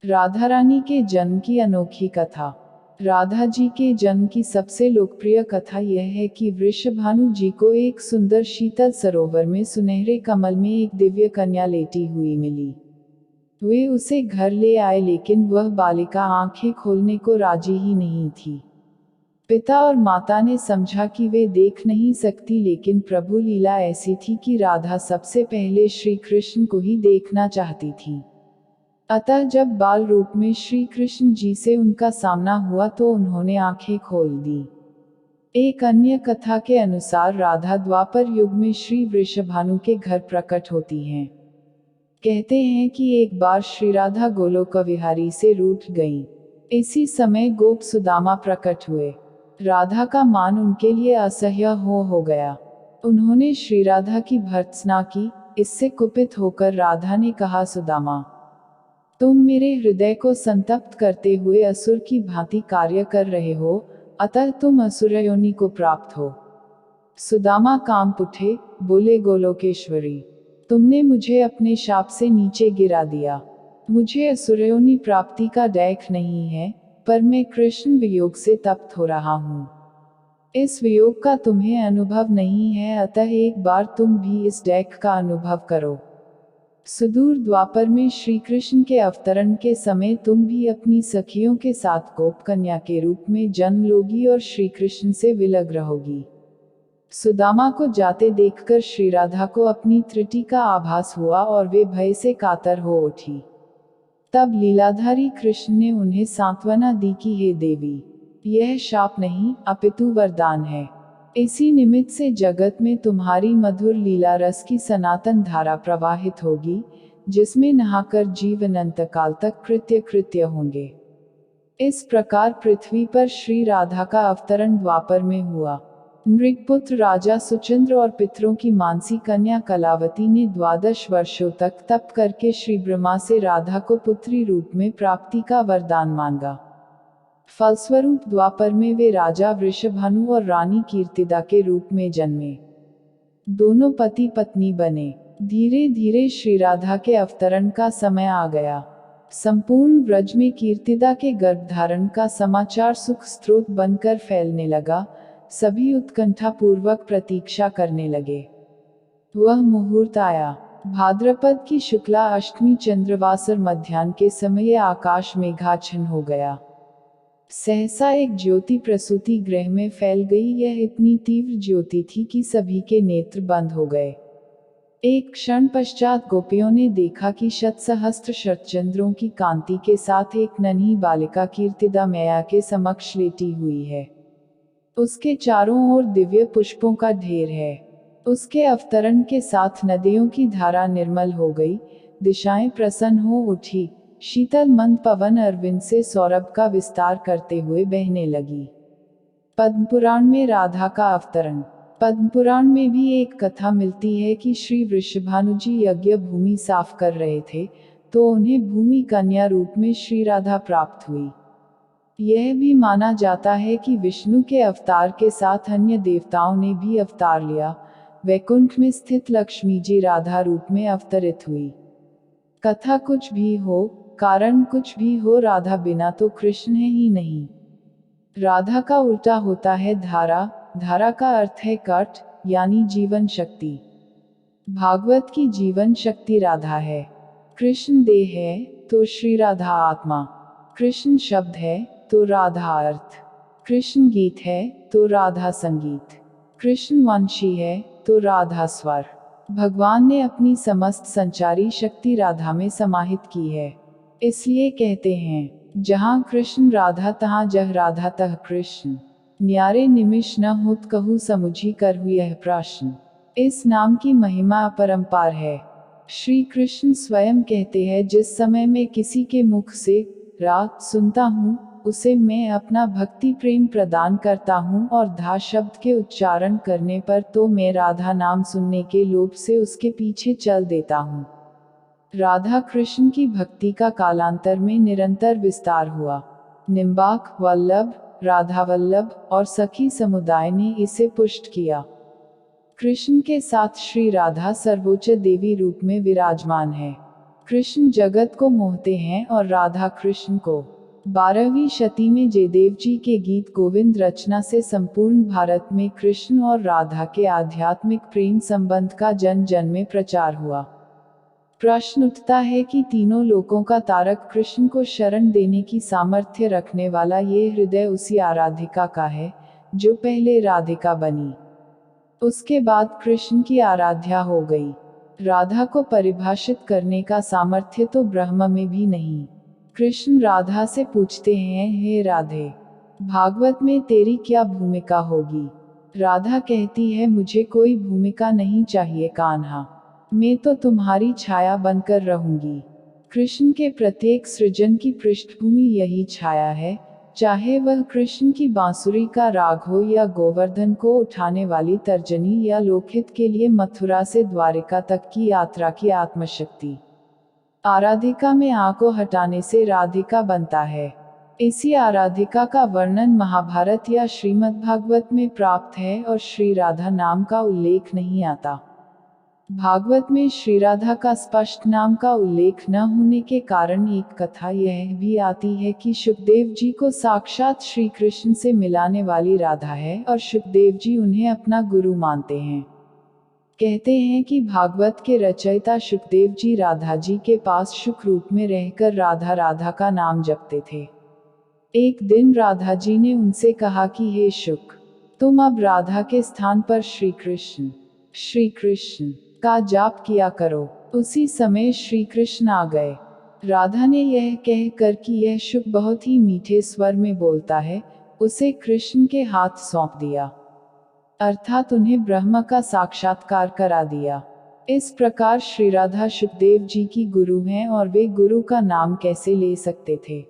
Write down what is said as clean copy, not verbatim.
राधा रानी के जन्म की अनोखी कथा। राधा जी के जन्म की सबसे लोकप्रिय कथा यह है कि वृषभानु जी को एक सुंदर शीतल सरोवर में सुनहरे कमल में एक दिव्य कन्या लेटी हुई मिली। वे उसे घर ले आए, लेकिन वह बालिका आंखें खोलने को राजी ही नहीं थी। पिता और माता ने समझा कि वे देख नहीं सकती, लेकिन प्रभु लीला ऐसी थी कि राधा सबसे पहले श्री कृष्ण को ही देखना चाहती थी। अतः जब बाल रूप में श्री कृष्ण जी से उनका सामना हुआ तो उन्होंने आंखें खोल दी। एक अन्य कथा के अनुसार राधा द्वापर युग में श्री वृषभानु के घर प्रकट होती हैं। कहते हैं कि एक बार श्री राधा गोलोक विहारी से रूठ गईं। इसी समय गोप सुदामा प्रकट हुए। राधा का मान उनके लिए असह्य हो गया। उन्होंने श्री राधा की भर्त्सना की। इससे कुपित होकर राधा ने कहा, सुदामा, तुम मेरे हृदय को संतप्त करते हुए असुर की भांति कार्य कर रहे हो, अतः तुम असुर योनि को प्राप्त हो। सुदामा कांप उठे, बोले, गोलोकेश्वरी, तुमने मुझे अपने शाप से नीचे गिरा दिया। मुझे असुर योनि प्राप्ति का डैख नहीं है, पर मैं कृष्ण वियोग से तप्त हो रहा हूँ। इस वियोग का तुम्हें अनुभव नहीं है, अतः एक बार तुम भी इस डैख का अनुभव करो। सुदूर द्वापर में श्री कृष्ण के अवतरण के समय तुम भी अपनी सखियों के साथ गोप कन्या के रूप में जन्म लोगी और श्री कृष्ण से विलग रहोगी। सुदामा को जाते देखकर श्री राधा को अपनी त्रुटि का आभास हुआ और वे भय से कातर हो उठी। तब लीलाधारी कृष्ण ने उन्हें सांत्वना दी कि हे देवी, यह शाप नहीं अपितु वरदान है। इसी निमित्त से जगत में तुम्हारी मधुर लीला रस की सनातन धारा प्रवाहित होगी, जिसमें नहाकर जीव अनंत काल तक कृत्य होंगे। इस प्रकार पृथ्वी पर श्री राधा का अवतरण द्वापर में हुआ। नृगपुत्र राजा सुचंद्र और पितरों की मानसी कन्या कलावती ने 12 वर्षों तक तप करके श्री ब्रह्मा से राधा को पुत्री रूप में प्राप्ति का वरदान मांगा। फलस्वरूप द्वापर में वे राजा वृषभानु और रानी कीर्तिदा के रूप में जन्मे। दोनों पति पत्नी बने। धीरे धीरे श्री राधा के अवतरण का समय आ गया। संपूर्ण ब्रज में कीर्तिदा के गर्भधारण का समाचार सुख स्रोत बनकर फैलने लगा। सभी उत्कंठा पूर्वक प्रतीक्षा करने लगे। वह मुहूर्त आया। भाद्रपद की शुक्ला अष्टमी चंद्रवासर मध्याह्न के समय आकाश मेघाच्छन्न हो गया। सहसा एक ज्योति प्रसूति गृह में फैल गई। यह इतनी तीव्र ज्योति थी कि सभी के नेत्र बंद हो गए। एक क्षण पश्चात गोपियों ने देखा कि शतसहस्त्र शतचंद्रों की कांति के साथ एक नन्ही बालिका कीर्तिदा मैया के समक्ष लेटी हुई है। उसके चारों ओर दिव्य पुष्पों का ढेर है। उसके अवतरण के साथ नदियों की धारा निर्मल हो गई, दिशाएं प्रसन्न हो उठी, शीतल मंद पवन अरविंद से सौरभ का विस्तार करते हुए बहने लगी। पद्मपुराण में राधा का अवतरण। पद्मपुराण में भी एक कथा मिलती है कि श्री वृषभानु जी यज्ञ भूमि साफ कर रहे थे, तो उन्हें भूमि कन्या रूप में श्री राधा प्राप्त हुई। यह भी माना जाता है कि विष्णु के अवतार के साथ अन्य देवताओं ने भी अवतार लिया। वैकुंठ में स्थित लक्ष्मी जी राधा रूप में अवतरित हुई। कथा कुछ भी हो, कारण कुछ भी हो, राधा बिना तो कृष्ण है ही नहीं। राधा का उल्टा होता है धारा। धारा का अर्थ है कट, यानी जीवन शक्ति। भागवत की जीवन शक्ति राधा है। कृष्ण देह है तो श्री राधा आत्मा। कृष्ण शब्द है तो राधा अर्थ। कृष्ण गीत है तो राधा संगीत। कृष्ण वंशी है तो राधा स्वर। भगवान ने अपनी समस्त संचारी शक्ति राधा में समाहित की है। इसलिए कहते हैं, जहाँ कृष्ण राधा तहाँ जह राधा तह कृष्ण। न्यारे निमिष न होत कहूँ समुझी करहु यह प्रश्न। इस नाम की महिमा अपरंपार है। श्री कृष्ण स्वयं कहते हैं, जिस समय मैं किसी के मुख से राग सुनता हूँ, उसे मैं अपना भक्ति प्रेम प्रदान करता हूँ, और धा शब्द के उच्चारण करने पर तो मैं राधा नाम सुनने के लोभ से उसके पीछे चल देता हूँ। राधा कृष्ण की भक्ति का कालांतर में निरंतर विस्तार हुआ। निम्बाक, वल्लभ, राधा वल्लभ और सखी समुदाय ने इसे पुष्ट किया। कृष्ण के साथ श्री राधा सर्वोच्च देवी रूप में विराजमान है। कृष्ण जगत को मोहते हैं और राधा कृष्ण को। 12वीं शती में जयदेव जी के गीत गोविंद रचना से संपूर्ण भारत में कृष्ण और राधा के आध्यात्मिक प्रेम संबंध का जन जन में प्रचार हुआ। प्रश्न उठता है कि तीनों लोकों का तारक कृष्ण को शरण देने की सामर्थ्य रखने वाला ये हृदय उसी आराधिका का है जो पहले राधिका बनी, उसके बाद कृष्ण की आराध्या हो गई। राधा को परिभाषित करने का सामर्थ्य तो ब्रह्म में भी नहीं। कृष्ण राधा से पूछते हैं, हे राधे, भागवत में तेरी क्या भूमिका होगी? राधा कहती है, मुझे कोई भूमिका नहीं चाहिए कान्हा, मैं तो तुम्हारी छाया बनकर रहूंगी। कृष्ण के प्रत्येक सृजन की पृष्ठभूमि यही छाया है, चाहे वह कृष्ण की बांसुरी का राग हो या गोवर्धन को उठाने वाली तर्जनी या लोकहित के लिए मथुरा से द्वारिका तक की यात्रा की आत्मशक्ति। आराधिका में आ को हटाने से राधिका बनता है। इसी आराधिका का वर्णन महाभारत या श्रीमद्भागवत में प्राप्त है और श्री राधा नाम का उल्लेख नहीं आता। भागवत में श्री राधा का स्पष्ट नाम का उल्लेख न होने के कारण एक कथा यह भी आती है कि सुखदेव जी को साक्षात श्री कृष्ण से मिलाने वाली राधा है और सुखदेव जी उन्हें अपना गुरु मानते हैं। कहते हैं कि भागवत के रचयिता सुखदेव जी राधा जी के पास शुक रूप में रहकर राधा राधा का नाम जपते थे। एक दिन राधा जी ने उनसे कहा कि हे शुक, तुम अब राधा के स्थान पर श्री कृष्ण का जाप किया करो। उसी समय श्री कृष्ण आ गए। राधा ने यह कहकर कि यह शुक बहुत ही मीठे स्वर में बोलता है, उसे कृष्ण के हाथ सौंप दिया, अर्थात उन्हें ब्रह्म का साक्षात्कार करा दिया। इस प्रकार श्री राधा सुखदेव जी की गुरु हैं और वे गुरु का नाम कैसे ले सकते थे?